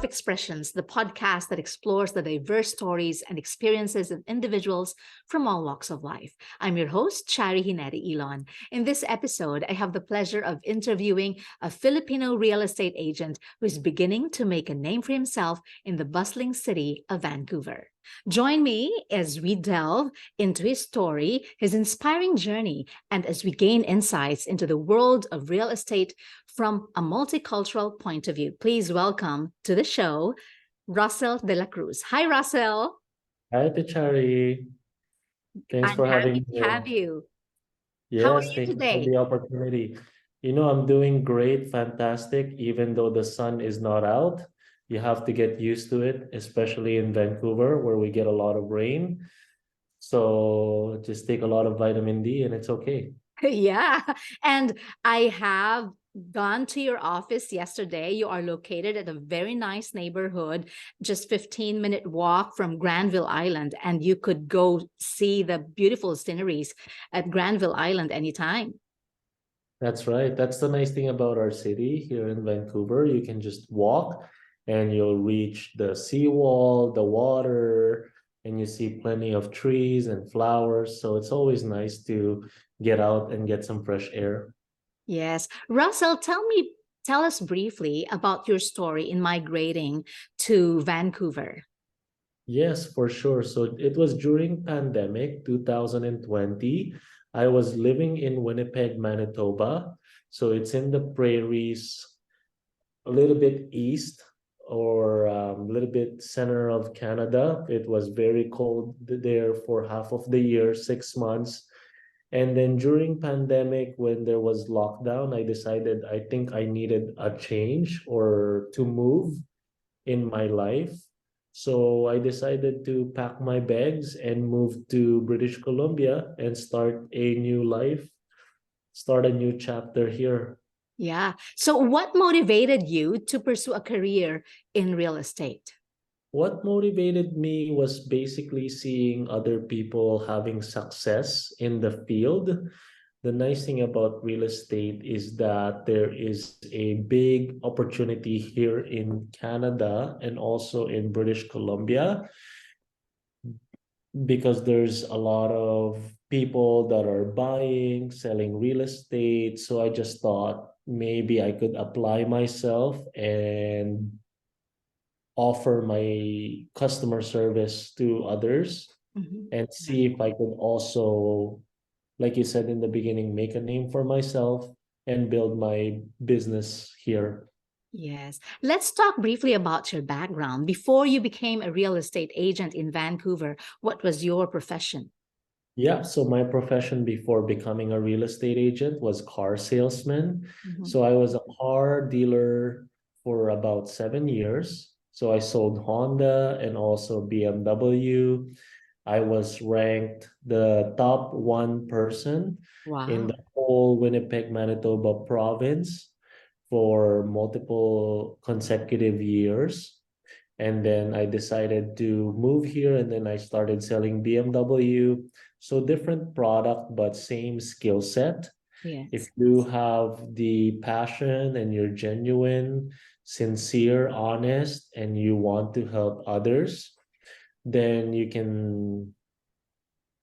of Expressions, the podcast that explores the diverse stories and experiences of individuals from all walks of life. I'm your host, Shari Hineri Elon. In this episode, I have the pleasure of interviewing a Filipino real estate agent who is beginning to make a name for himself in the bustling city of Vancouver. Join me as we delve into his story, his inspiring journey, and as we gain insights into the world of real estate from a multicultural point of view. Please welcome to the show, Russell Dela Cruz. Hi, Russell. Hi, Pichari. Thanks I'm for happy having to me. have you. How are Yes, you thank you for today? the opportunity. I'm doing great, fantastic, even though the sun is not out. You have to get used to it, especially in Vancouver, where we get a lot of rain. So just take a lot of vitamin D and it's okay. Yeah. And I have gone to your office yesterday. You are located at a very nice neighborhood, just 15-minute walk from Granville Island, and you could go see the beautiful sceneries at Granville Island anytime. That's right. That's the nice thing about our city here in Vancouver. You can just walk and you'll reach the seawall, the water, and you see plenty of trees and flowers. So it's always nice to get out and get some fresh air. Yes. Russell, tell us briefly about your story in migrating to Vancouver. Yes, for sure. So it was during pandemic 2020. I was living in Winnipeg, Manitoba. So it's in the prairies, a little bit east or a little bit center of Canada. It was very cold there for half of the year, 6 months. And then during pandemic, when there was lockdown, I decided I think I needed a change or to move in my life. So I decided to pack my bags and move to British Columbia and start a new life, start a new chapter here. Yeah. So, what motivated you to pursue a career in real estate? What motivated me was basically seeing other people having success in the field. The nice thing about real estate is that there is a big opportunity here in Canada and also in British Columbia because there's a lot of people that are buying, selling real estate. So I just thought maybe I could apply myself and offer my customer service to others Mhm. and see if I could also, like you said in the beginning, make a name for myself and build my business here. Yes. Let's talk briefly about your background. Before you became a real estate agent in Vancouver, what was your profession? Yeah, so my profession before becoming a real estate agent was car salesman. Mhm. So I was a car dealer for about 7 years. So I sold Honda and also BMW. I was ranked the top one person in Wow. the whole Winnipeg, Manitoba province for multiple consecutive years. And then I decided to move here and then I started selling BMW. So different product, but same skill set. If Yes. you have the passion and you're genuine, sincere, honest, and you want to help others, then you can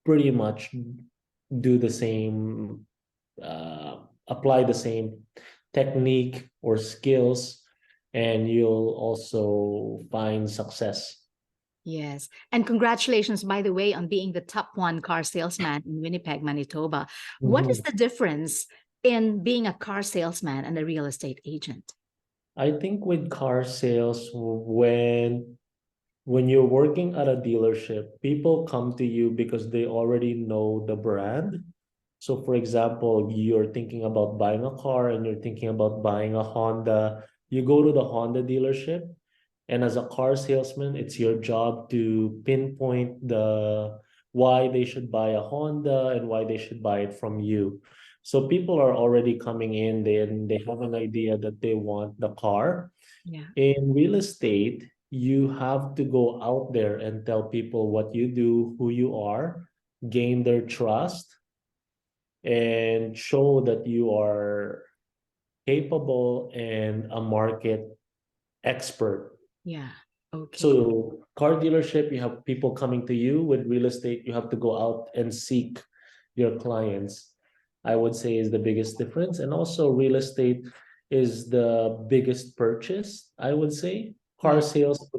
pretty much do the same, apply the same technique or skills, and you'll also find success. Yes. And congratulations, by the way, on being the top one car salesman in Winnipeg, Manitoba. What is Mhm. the difference in being a car salesman and a real estate agent? I think with car sales, when you're working at a dealership, people come to you because they already know the brand. So, for example, you're thinking about buying a car and you're thinking about buying a Honda. You go to the Honda dealership, and as a car salesman, it's your job to pinpoint the why they should buy a Honda and why they should buy it from you. So people are already coming in, they have an idea that they want the car. Yeah. In real estate, you have to go out there and tell people what you do, who you are, gain their trust, and show that you are capable and a market expert. Yeah. Okay. So car dealership, you have people coming to you. With real estate, you have to go out and seek your clients. I would say is the biggest difference. And also real estate is the biggest purchase, I would say. Car Yeah. sales,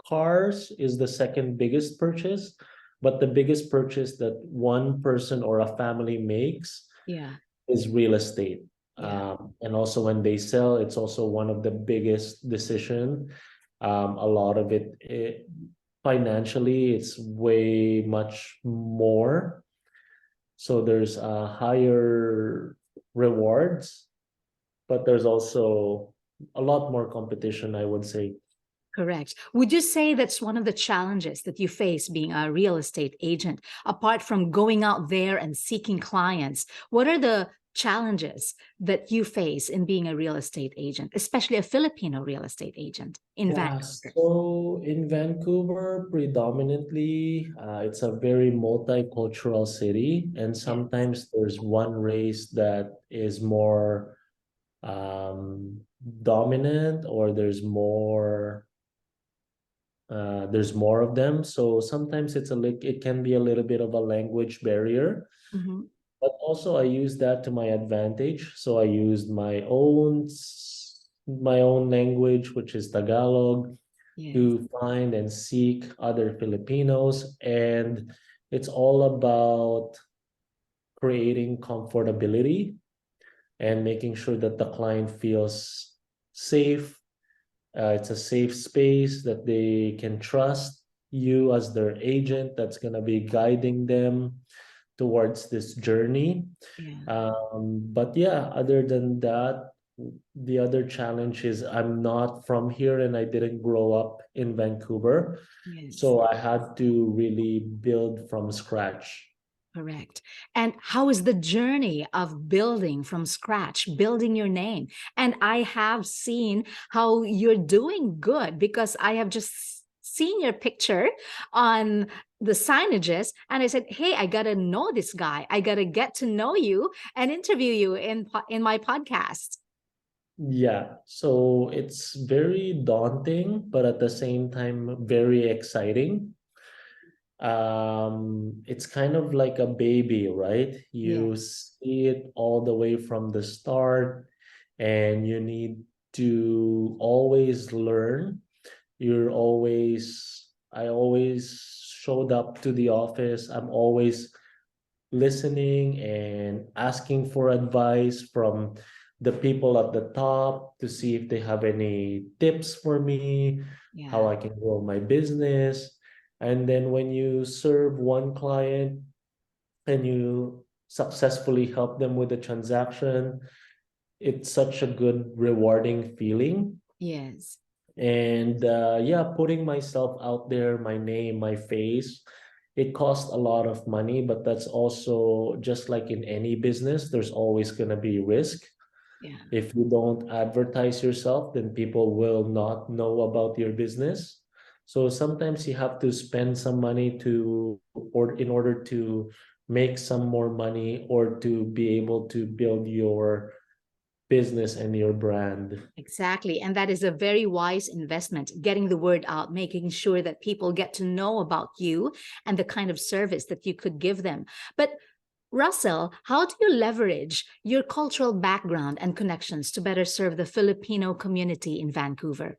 cars is the second biggest purchase, but the biggest purchase that one person or a family makes Yeah. is real estate. Yeah. And also when they sell, it's also one of the biggest decision. A lot of it financially, it's way much more. So there's higher rewards, but there's also a lot more competition, I would say. Correct. Would you say that's one of the challenges that you face being a real estate agent? Apart from going out there and seeking clients, what are the challenges that you face in being a real estate agent, especially a Filipino real estate agent in Yeah, Vancouver? so in Vancouver, predominantly, it's a very multicultural city, and Yes. sometimes there's one race that is more dominant, or there's more of them. So sometimes it can be a little bit of a language barrier, Hmm. but also I use that to my advantage. So I used my own language, which is Tagalog, Yes. to find and seek other Filipinos. And it's all about creating comfortability and making sure that the client feels safe. It's a safe space that they can trust you as their agent that's going to be guiding them towards this journey. Yeah. But yeah, other than that, the other challenge is I'm not from here and I didn't grow up in Vancouver. Yes. So I had to really build from scratch. Correct. And how is the journey of building from scratch, building your name? And I have seen how you're doing good because I have just seen your picture on the signages and I said, "Hey, I got to know this guy. I got to get to know you and interview you in my podcast." Yeah, so it's very daunting, but at the same time, very exciting. It's kind of like a baby, right? Yeah. You see it all the way from the start, and you need to always learn. I always showed up to the office. I'm always listening and asking for advice from the people at the top to see if they have any tips for me, how Yeah. I can grow my business. And then when you serve one client and you successfully help them with the transaction, it's such a good, rewarding feeling. Yes. And yeah, putting myself out there, my name, my face, it costs a lot of money, but that's also just like in any business, there's always going to be risk. Yeah. If you don't advertise yourself, then people will not know about your business. So sometimes you have to spend some money or in order to make some more money or to be able to build your business and your brand. Exactly. And that is a very wise investment, getting the word out, making sure that people get to know about you and the kind of service that you could give them. But Russell, how do you leverage your cultural background and connections to better serve the Filipino community in Vancouver?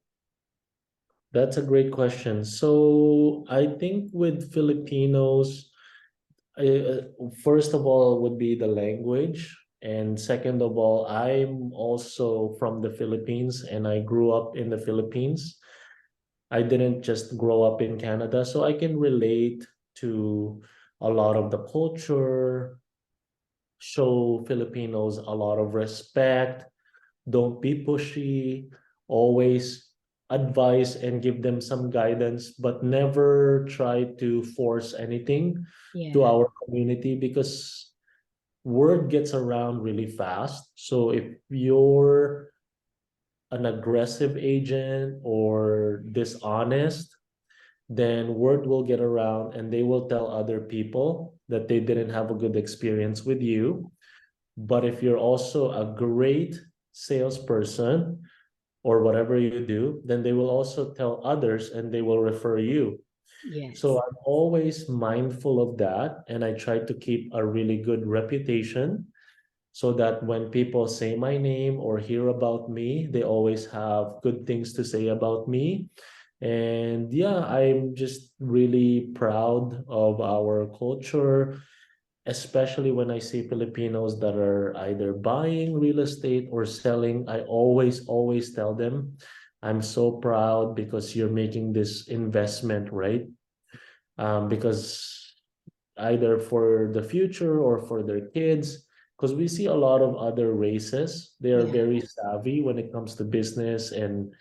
That's a great question. So I think with Filipinos, first of all would be the language, and second of all, I'm also from the Philippines and I grew up in the Philippines. I didn't just grow up in Canada, so I can relate to a lot of the culture, show Filipinos a lot of respect, don't be pushy, always advise and give them some guidance, but never try to force anything to Yeah. our community because word gets around really fast. So if you're an aggressive agent or dishonest, then word will get around and they will tell other people that they didn't have a good experience with you. But if you're also a great salesperson, or whatever you do, then they will also tell others and they will refer you. So Yes. I'm always mindful of that, and I try to keep a really good reputation so that when people say my name or hear about me, they always have good things to say about me. And yeah, I'm just really proud of our culture, especially when I see Filipinos that are either buying real estate or selling. I always tell them, I'm so proud because you're making this investment, right? Because either for the future or for their kids, because we see a lot of other races, they are Yeah. very savvy when it comes to business and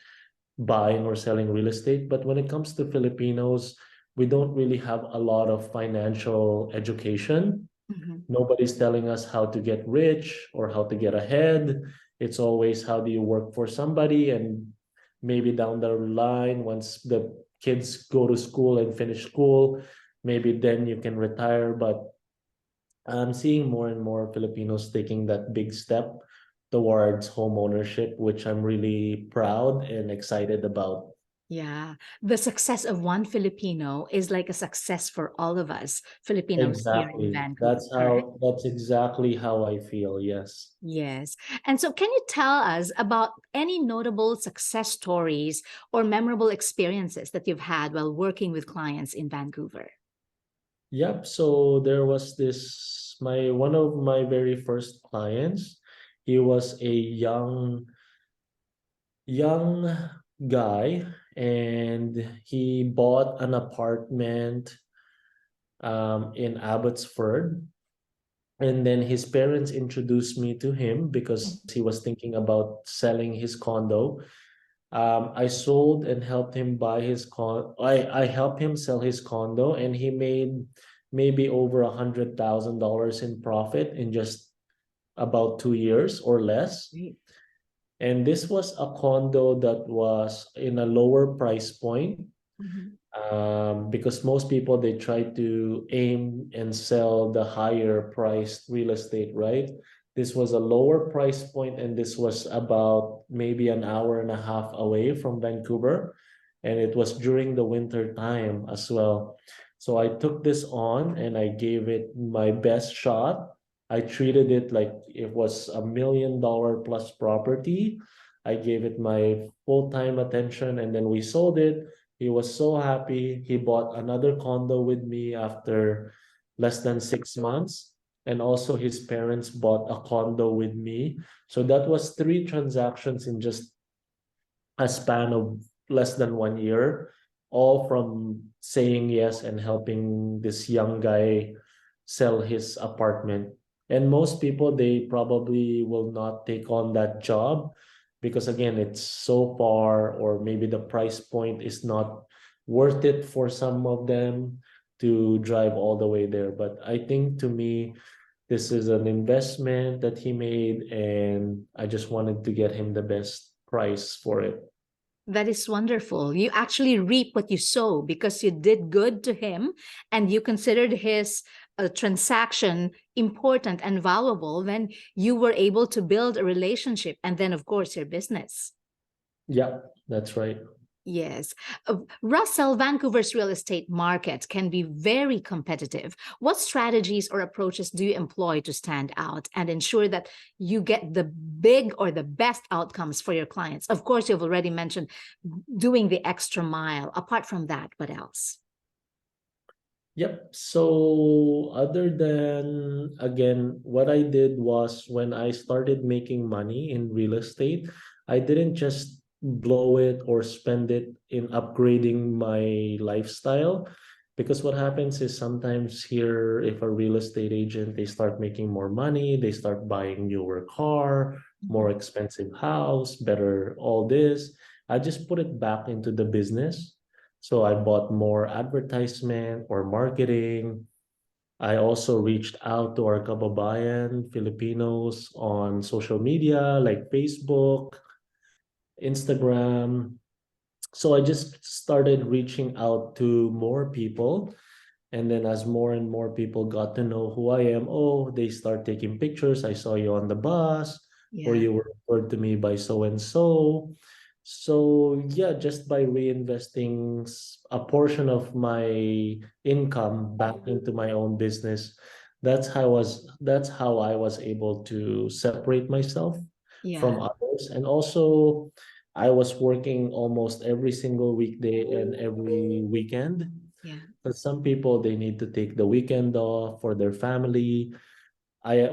buying or selling real estate. But when it comes to Filipinos, we don't really have a lot of financial education. Mhm. Nobody's telling us how to get rich or how to get ahead. It's always how do you work for somebody, and maybe down the line, once the kids go to school and finish school, maybe then you can retire. But I'm seeing more and more Filipinos taking that big step towards home ownership, which I'm really proud and excited about. Yeah. The success of one Filipino is like a success for all of us Filipinos here in Exactly. Vancouver, correct? That's exactly how I feel. Yes. Yes. And so, can you tell us about any notable success stories or memorable experiences that you've had while working with clients in Vancouver? Yep. So there was this my one of my very first clients. He was a young guy, and he bought an apartment in Abbotsford. And then his parents introduced me to him because he was thinking about selling his condo. I sold and helped him buy his I helped him sell his condo, and he made maybe over $100,000 in profit in just about 2 years or less. Great. And this was a condo that was in a lower price point, Mhm. because most people they try to aim and sell the higher priced real estate, right? This was a lower price point, and this was about maybe an hour and a half away from Vancouver, and it was during the winter time as well. So I took this on and I gave it my best shot. I treated it like it was $1 million plus property. I gave it my full-time attention, and then we sold it. He was so happy. He bought another condo with me after less than 6 months. And also his parents bought a condo with me. So that was three transactions in just a span of less than 1 year, all from saying yes and helping this young guy sell his apartment. And most people, they probably will not take on that job because, again, it's so far, or maybe the price point is not worth it for some of them to drive all the way there. But I think to me, this is an investment that he made, and I just wanted to get him the best price for it. That is wonderful. You actually reap what you sow because you did good to him and you considered his transaction important and valuable. Then you were able to build a relationship and then, of course, your business. Yeah, that's right. Yes. Russell, Vancouver's real estate market can be very competitive. What strategies or approaches do you employ to stand out and ensure that you get the big or the best outcomes for your clients? Of course, you've already mentioned doing the extra mile. Apart from that, what else? Yep. So other than, again, what I did was when I started making money in real estate, I didn't just blow it or spend it in upgrading my lifestyle. Because what happens is sometimes here, if a real estate agent, they start making more money, they start buying newer car, more Mhm. expensive house, better all this. I just put it back into the business. So I bought more advertisement or marketing. I also reached out to our kababayan Filipinos on social media like Facebook, Instagram. So I just started reaching out to more people. And then as more and more people got to know who I am, oh, they start taking pictures. I saw you on the bus, or Yeah. you were referred to me by so and so. So yeah, just by reinvesting a portion of my income back into my own business, that's how I was able to separate myself Yeah. from others. And also I was working almost every single weekday and every weekend. Yeah. But some people they need to take the weekend off for their family.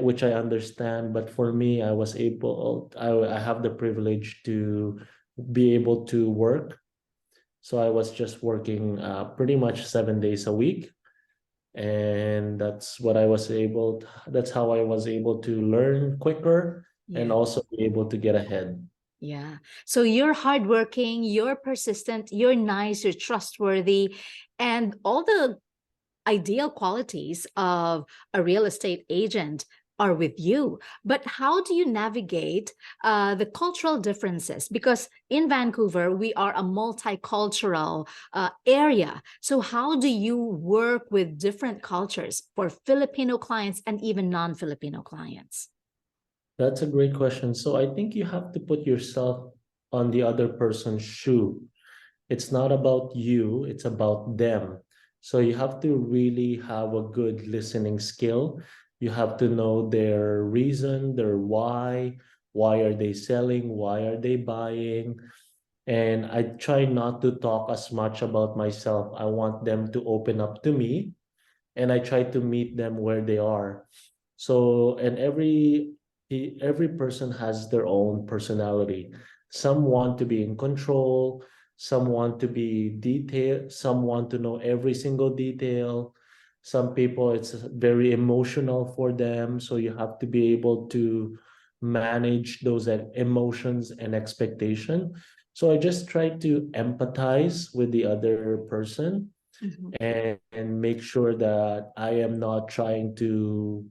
Which I understand, but for me, I have the privilege to be able to work. So I was just working pretty much 7 days a week, and that's how I was able to learn quicker and Yeah. also be able to get ahead. Yeah. So you're hardworking, you're persistent, you're nice, you're trustworthy, and all the ideal qualities of a real estate agent are with you. But how do you navigate the cultural differences? Because in Vancouver, we are a multicultural area. So, how do you work with different cultures for Filipino clients and even non Filipino clients? That's a great question. So I think you have to put yourself on the other person's shoe. It's not about you, it's about them. So you have to really have a good listening skill. You have to know their reason, their why are they selling, why are they buying. And I try not to talk as much about myself. I want them to open up to me, and I try to meet them where they are. So, and every person has their own personality. Some want to be in control, some want to be detailed, some want to know every single detail. Some people it's very emotional for them, so you have to be able to manage those emotions and expectation. So I just try to empathize with the other person Mhm. and make sure that I am not trying to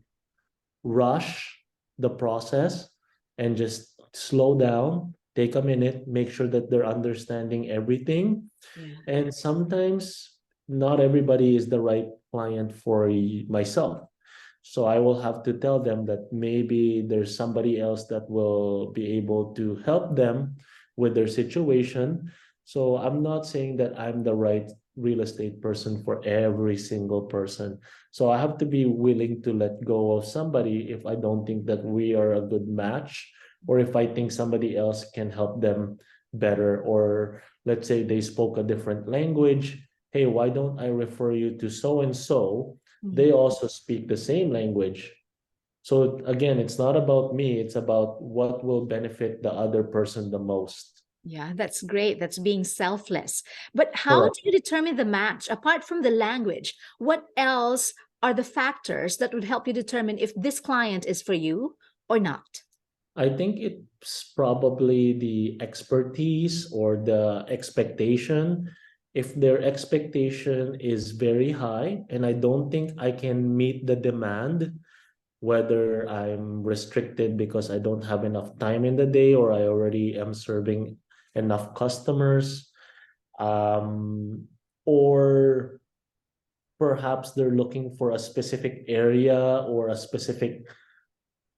rush the process and just slow down, take a minute, make sure that they're understanding everything. Yeah. And sometimes not everybody is the right client for myself. So I will have to tell them that maybe there's somebody else that will be able to help them with their situation. So I'm not saying that I'm the right real estate person for every single person. So I have to be willing to let go of somebody if I don't think that we are a good match, or if I think somebody else can help them better, or let's say they spoke a different language. Hey, why don't I refer you to so and so? They Mhm. also speak the same language. So again, it's not about me, it's about what will benefit the other person the most. Yeah, that's great. That's being selfless. But how Correct. do you determine the match apart from the language? What else are the factors that would help you determine if this client is for you or not? I think it's probably the expertise or the expectation. If their expectation is very high and I don't think I can meet the demand, whether I'm restricted because I don't have enough time in the day or I already am serving enough customers, um, or perhaps they're looking for a specific area or a specific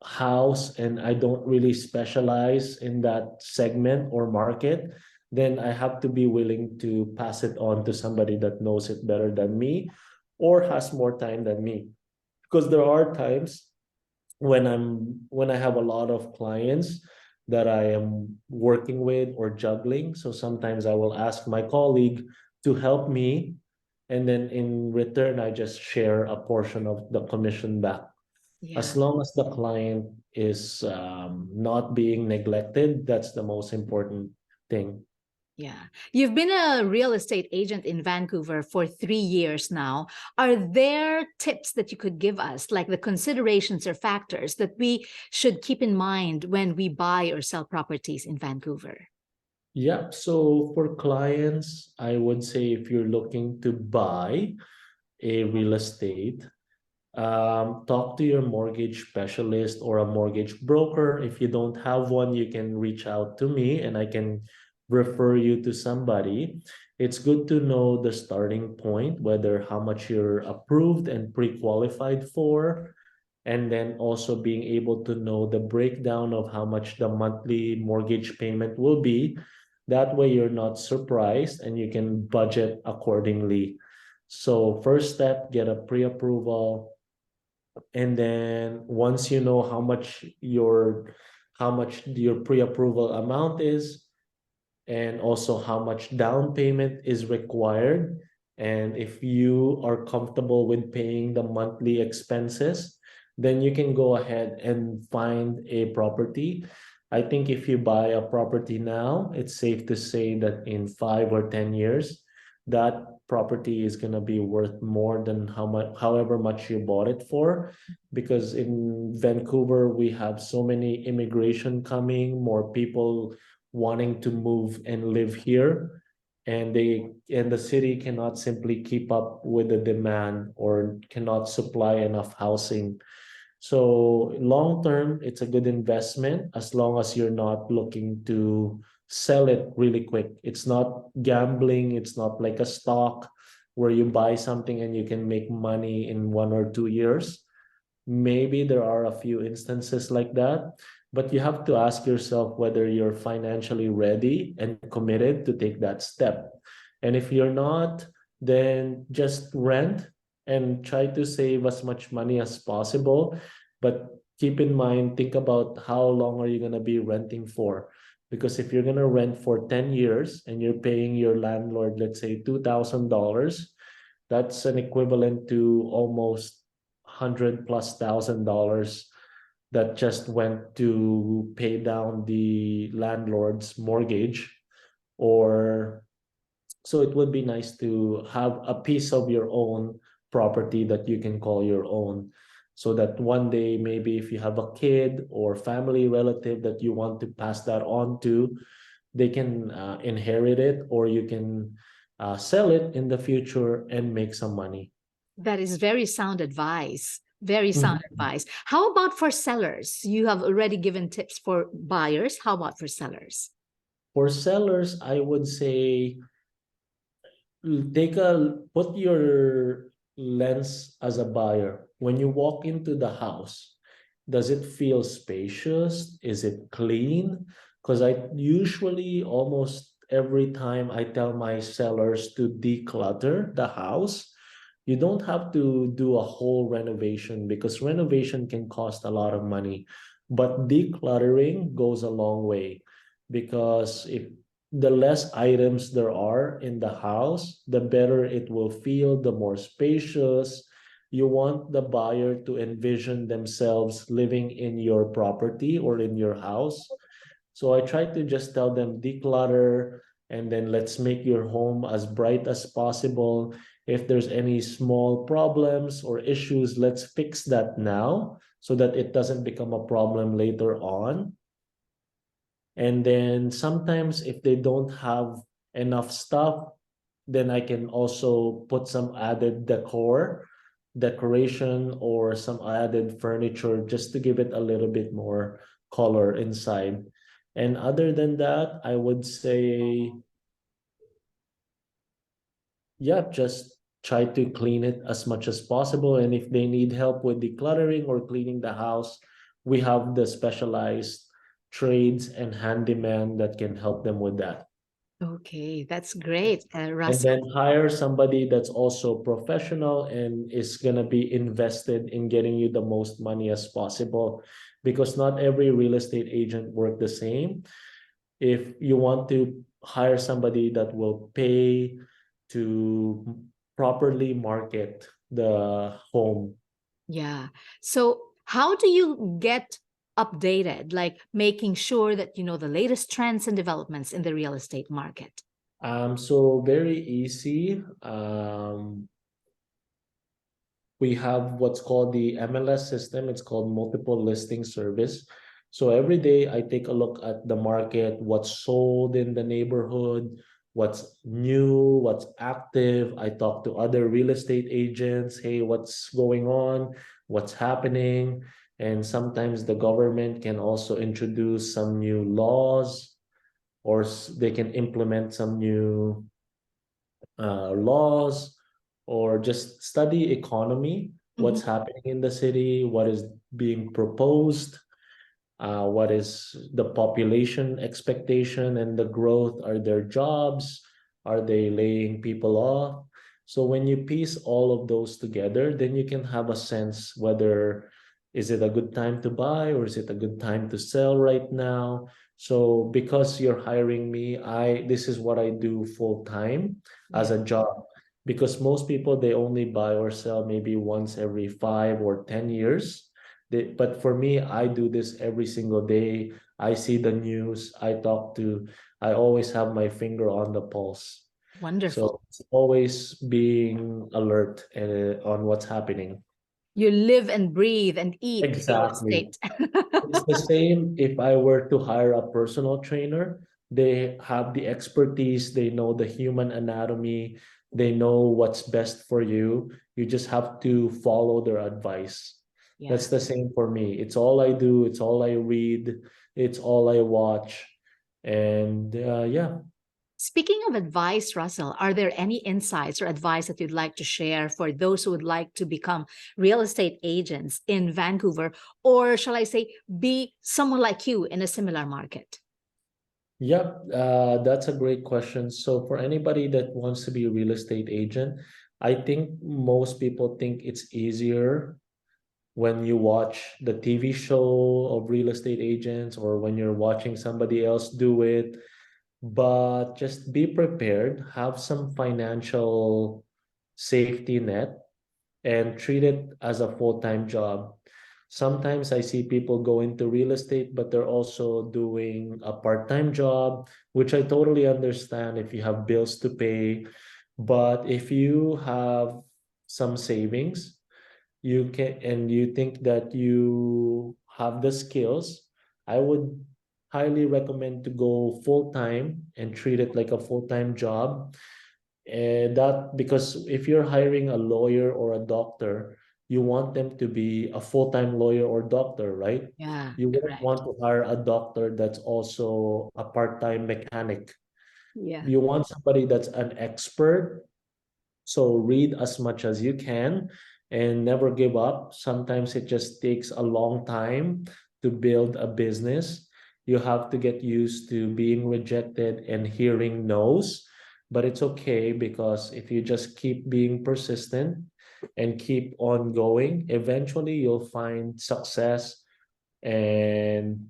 house and I don't really specialize in that segment or market, then I have to be willing to pass it on to somebody that knows it better than me or has more time than me. Because there are times when I have a lot of clients that I am working with or juggling. So sometimes I will ask my colleague to help me, and then in return, I just share a portion of the commission back. As Yeah. long as the client is not being neglected, that's the most important thing. Yeah. You've been a real estate agent in Vancouver for 3 years now. Are there tips that you could give us, like the considerations or factors that we should keep in mind when we buy or sell properties in Vancouver? Yeah, so for clients, I would say if you're looking to buy a real estate, talk to your mortgage specialist or a mortgage broker. If you don't have one, you can reach out to me and I can refer you to somebody. It's good to know the starting point, whether how much you're approved and pre-qualified for, and then also being able to know the breakdown of how much the monthly mortgage payment will be. That way you're not surprised and you can budget accordingly. So first step, get a pre-approval. And then once you know how much your pre-approval amount is, and also how much down payment is required, and if you are comfortable with paying the monthly expenses, then you can go ahead and find a property. I think if you buy a property now, it's safe to say that in 5 or 10 years, that property is going to be worth more than however much you bought it for. Because in Vancouver, we have so many immigration coming, more people wanting to move and live here, and the city cannot simply keep up with the demand or cannot supply enough housing. So long term, it's a good investment as long as you're not looking to sell it really quick. It's not gambling. It's not like a stock where you buy something and you can make money in 1 or 2 years. Maybe there are a few instances like that, but you have to ask yourself whether you're financially ready and committed to take that step. And if you're not, then just rent and try to save as much money as possible. But keep in mind, think about how long are you going to be renting for? Because if you're going to rent for 10 years and you're paying your landlord, let's say $2,000, that's an equivalent to almost 100 plus thousand dollars that just went to pay down the landlord's mortgage. Or so it would be nice to have a piece of your own property that you can call your own, so that one day, maybe if you have a kid or family relative that you want to pass that on to, they can inherit it, or you can sell it in the future and make some money. That is very sound advice. Very sound Mhm. advice. How about for sellers? You have already given tips for buyers. How about for sellers? For sellers, I would say take a put your lens as a buyer. When you walk into the house, does it feel spacious? Is it clean? Because I usually, almost every time, I tell my sellers to declutter the house. You don't have to do a whole renovation because renovation can cost a lot of money, but decluttering goes a long way. Because if the less items there are in the house, the better it will feel, the more spacious. You want the buyer to envision themselves living in your property or in your house. So I try to just tell them declutter, and then let's make your home as bright as possible. If there's any small problems or issues, let's fix that now so that it doesn't become a problem later on. And then sometimes if they don't have enough stuff, then I can also put some added decoration, or some added furniture just to give it a little bit more color inside. And other than that, I would say, yeah, just try to clean it as much as possible. And if they need help with decluttering or cleaning the house, we have the specialized trades and handyman that can help them with that. Okay, that's great, And Russell. then hire somebody that's also professional and is going to be invested in getting you the most money as possible, because not every real estate agent work the same. If you want to hire somebody that will pay to properly market the home. Yeah. So, how do you get updated, like making sure that you know the latest trends and developments in the real estate market? So very easy. We have what's called the MLS system. It's called multiple listing service. So every day I take a look at the market, what's sold in the neighborhood, what's new, what's active. I talk to other real estate agents. Hey, what's going on? What's happening? And sometimes the government can also introduce some new laws, or they can implement some new laws, or just study economy, Mhm. what's happening in the city, what is being proposed. what is the population expectation and the growth? Are there jobs? Are they laying people off? So when you piece all of those together, then you can have a sense whether is it a good time to buy or is it a good time to sell right now. So because you're hiring me, I this is what I do full time as Yeah. a job. Because most people they only buy or sell maybe once every 5 or 10 years. But for me, I do this every single day. I see the news. I always have my finger on the pulse. Wonderful. So it's always being alert on what's happening. You live and breathe and eat real Exactly. estate. It's the same if I were to hire a personal trainer. They have the expertise, they know the human anatomy, they know what's best for you. You just have to follow their advice. Yeah. That's the same for me. It's all I do, it's all I read, it's all I watch. And yeah, Speaking of advice, Russell, are there any insights or advice that you'd like to share for those who would like to become real estate agents in Vancouver, or shall I say, be someone like you in a similar market? yeah, that's a great question. So for anybody that wants to be a real estate agent, I think most people think it's easier when you watch the TV show of real estate agents or when you're watching somebody else do it. But just be prepared, have some financial safety net, and treat it as a full-time job. Sometimes I see people go into real estate, but they're also doing a part-time job, which I totally understand if you have bills to pay. But if you have some savings, you can and you think that you have the skills, I would highly recommend to go full time and treat it like a full-time job. And that because if you're hiring a lawyer or a doctor, you want them to be a full-time lawyer or doctor, right? Yeah, You won't correct. want to hire a doctor that's also a part-time mechanic. Yeah. You want somebody that's an expert, so read as much as you can and never give up. Sometimes it just takes a long time to build a business. You have to get used to being rejected and hearing no's, but it's okay because if you just keep being persistent and keep on going, eventually you'll find success. And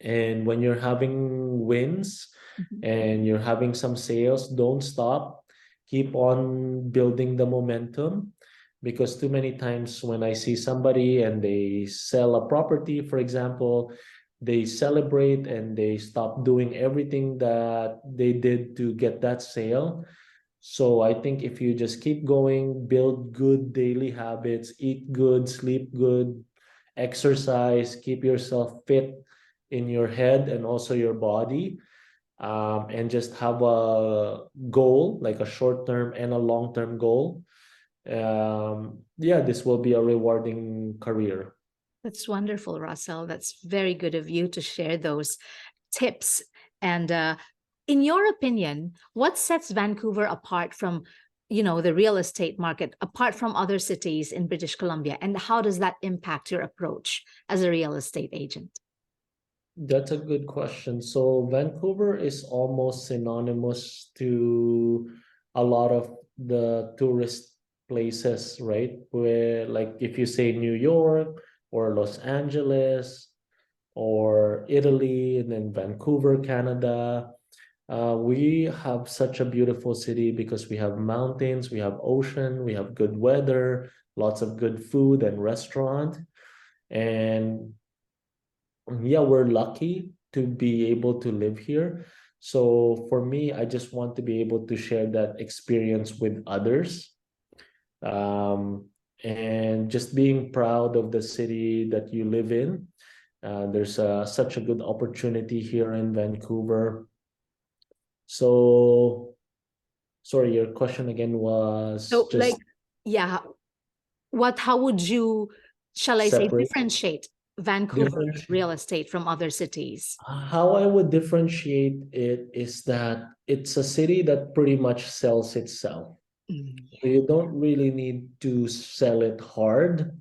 and when you're having wins Mhm. and you're having some sales, don't stop. Keep on building the momentum because too many times when I see somebody and they sell a property, for example, they celebrate and they stop doing everything that they did to get that sale. So I think if you just keep going, build good daily habits, eat good, sleep good, exercise, keep yourself fit in your head and also your body, and just have a goal, like a short term and a long term goal. Yeah, this will be a rewarding career. That's wonderful, Russell. That's very good of you to share those tips. And in your opinion, what sets Vancouver apart from, the real estate market, apart from other cities in British Columbia? And how does that impact your approach as a real estate agent? That's a good question. So Vancouver is almost synonymous to a lot of the tourist places, right? Where like if you say New York or Los Angeles or Italy and then Vancouver, Canada, we have such a beautiful city because we have mountains, we have ocean, we have good weather, lots of good food and restaurant. And yeah, we're lucky to be able to live here. So for me, I just want to be able to share that experience with others. Um, and just being proud of the city that you live in. There's such a good opportunity here in Vancouver. So, sorry, your question again was So, just yeah, how would you, shall I say, separate, differentiate Vancouver differentiate. real estate from other cities? How I would differentiate it is that it's a city that pretty much sells itself. So Yeah. you don't really need to sell it hard.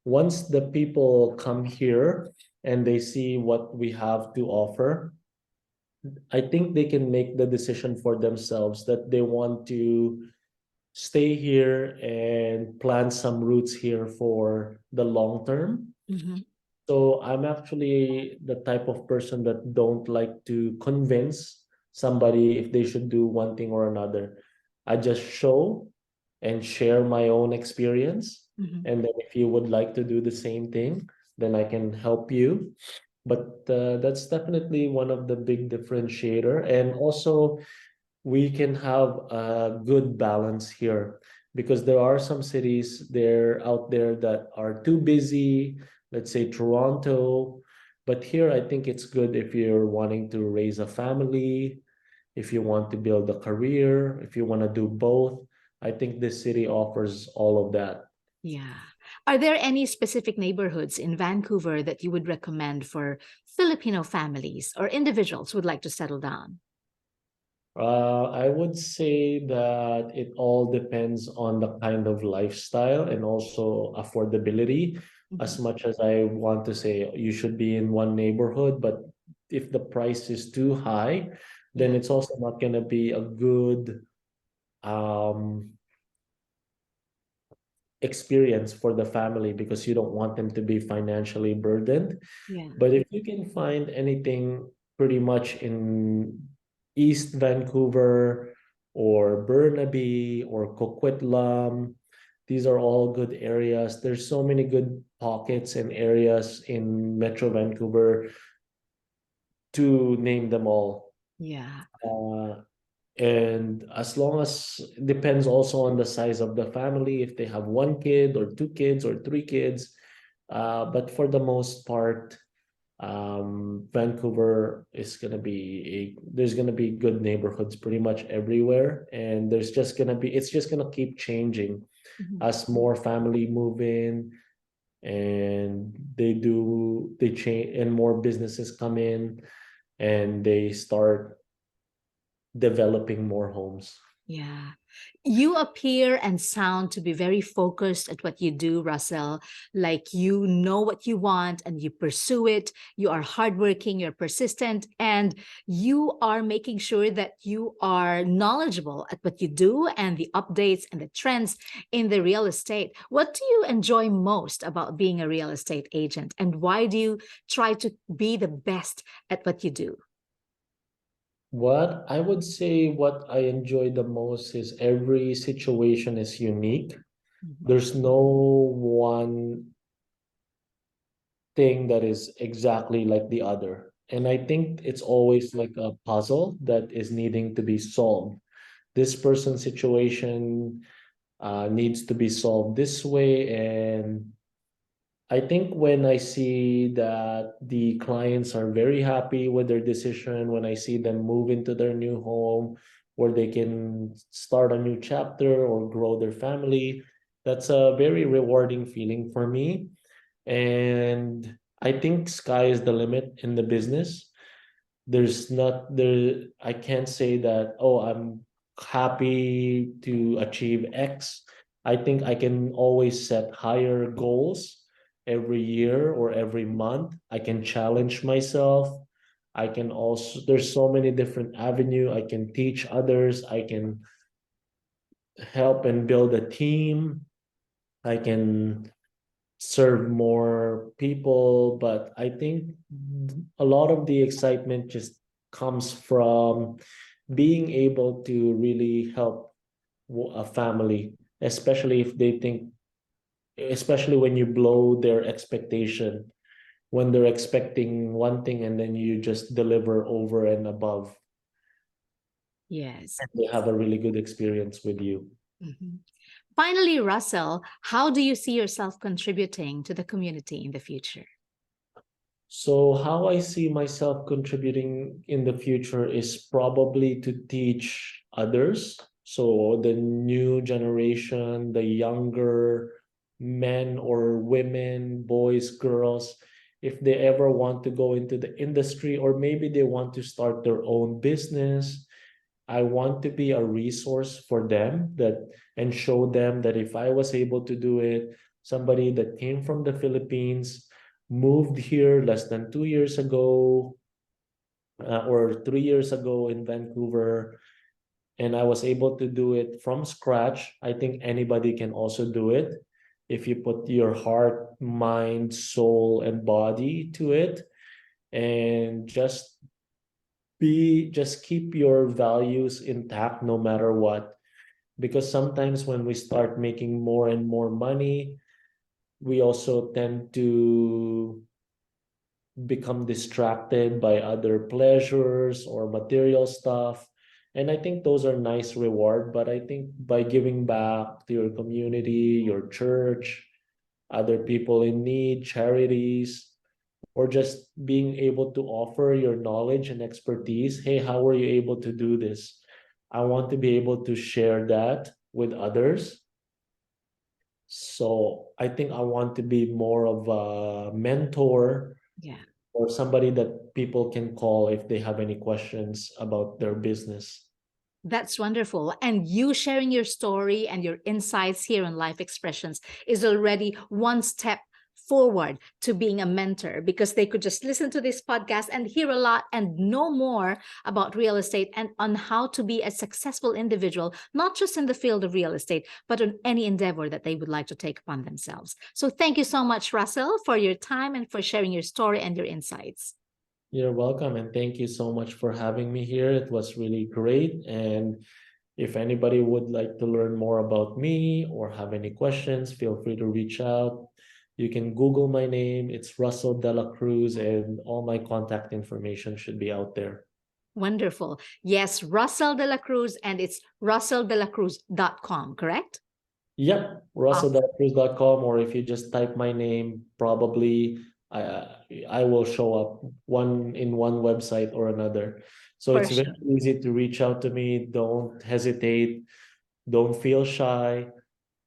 Once the people come here, and they see what we have to offer, I think they can make the decision for themselves that they want to stay here and plant some roots here for the long term. Mhm. So I'm actually the type of person that don't like to convince somebody if they should do one thing or another. I just show and share my own experience. Mhm. And then if you would like to do the same thing, then I can help you. But that's definitely one of the big differentiator. And also we can have a good balance here because there are some cities there out there that are too busy, let's say Toronto. But here I think it's good if you're wanting to raise a family, if you want to build a career, if you want to do both. I think this city offers all of that. Yeah. Are there any specific neighborhoods in Vancouver that you would recommend for Filipino families or individuals who would like to settle down? I would say that it all depends on the kind of lifestyle and also affordability. As Mhm. much as I want to say you should be in one neighborhood, but if the price is too high, then Yeah. it's also not going to be a good um, experience for the family because you don't want them to be financially burdened. Yeah. But if you can find anything pretty much in East Vancouver or Burnaby or Coquitlam, these are all good areas. There's so many good pockets and areas in Metro Vancouver to name them all. Yeah. Uh, and as long as depends also on the size of the family, if they have one kid or two kids or three kids. But for the most part, Vancouver is gonna be there's gonna be good neighborhoods pretty much everywhere, and there's just gonna be it's just gonna keep changing Mhm. as more family move in and they change and more businesses come in and they start developing more homes. Yeah. You appear and sound to be very focused at what you do, Russell. Like you know what you want and you pursue it. You are hardworking, you're persistent, and you are making sure that you are knowledgeable at what you do and the updates and the trends in the real estate. What do you enjoy most about being a real estate agent? And why do you try to be the best at what you do? What I would say what I enjoy the most is every situation is unique. Mhm. There's no one thing that is exactly like the other. And I think it's always like a puzzle that is needing to be solved. This person's situation needs to be solved this way. And I think when I see that the clients are very happy with their decision, when I see them move into their new home where they can start a new chapter or grow their family, that's a very rewarding feeling for me. And I think sky is the limit in the business. There's not there I can't say that, oh, I'm happy to achieve X. I think I can always set higher goals every year or every month. I can challenge myself. I can also there's so many different avenue. I can teach others. I can help and build a team. I can serve more people, but I think a lot of the excitement just comes from being able to really help a family, especially if they think, especially when you blow their expectation, when they're expecting one thing and then you just deliver over and above, Yes. and they have a really good experience with you. Mhm. Finally, Russell, how do you see yourself contributing to the community in the future? So, how I see myself contributing in the future is probably to teach others. So, the new generation, the younger men or women, boys, girls, if they ever want to go into the industry or maybe they want to start their own business, I want to be a resource for them that and show them that if I was able to do it, somebody that came from the Philippines moved here less than 2 years ago, or 3 years ago in Vancouver, and I was able to do it from scratch. I think anybody can also do it if you put your heart, mind, soul, and body to it, and just keep your values intact no matter what. Because sometimes when we start making more and more money, we also tend to become distracted by other pleasures or material stuff. And I think those are nice reward, but I think by giving back to your community, your church, other people in need, charities, or just being able to offer your knowledge and expertise. Hey, how were you able to do this? I want to be able to share that with others. So I think I want to be more of a mentor Yeah. or somebody that people can call if they have any questions about their business. That's wonderful. And you sharing your story and your insights here on Life Expressions is already one step forward to being a mentor, because they could just listen to this podcast and hear a lot and know more about real estate and on how to be a successful individual, not just in the field of real estate, but on any endeavor that they would like to take upon themselves. So thank you so much, Russell, for your time and for sharing your story and your insights. You're welcome, and thank you so much for having me here. It was really great. And if anybody would like to learn more about me or have any questions, feel free to reach out. You can Google my name. It's Russell Dela Cruz, and all my contact information should be out there. Wonderful. Yes, Russell Dela Cruz, and it's russelldelacruz.com, correct? Yep, russelldelacruz.com, or if you just type my name, probably I will show up one website or another. So For it's very sure. easy to reach out to me. Don't hesitate. Don't feel shy.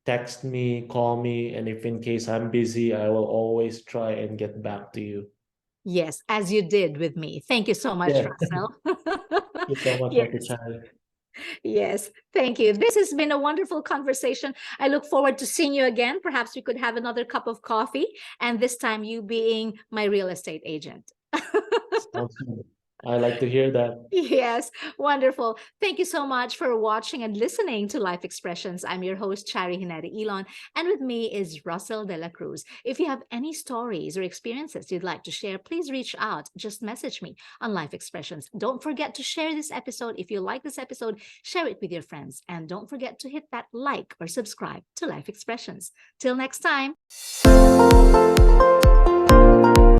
Text me, call me, and if in case I'm busy, I will always try and get back to you. Yes, as you did with me. Thank you so much, Yeah. Russell. Thank you so much, Ate Yes, Chai. yes. Thank you. This has been a wonderful conversation. I look forward to seeing you again. Perhaps we could have another cup of coffee, and this time you being my real estate agent. Sounds good. I like to hear that. Yes, wonderful. Thank you so much for watching and listening to Life Expressions. I'm your host, Chari Hinari Elon, and with me is Russell De La Cruz. If you have any stories or experiences you'd like to share, please reach out. Just message me on Life Expressions. Don't forget to share this episode. If you like this episode, share it with your friends. And don't forget to hit that like or subscribe to Life Expressions. Till next time.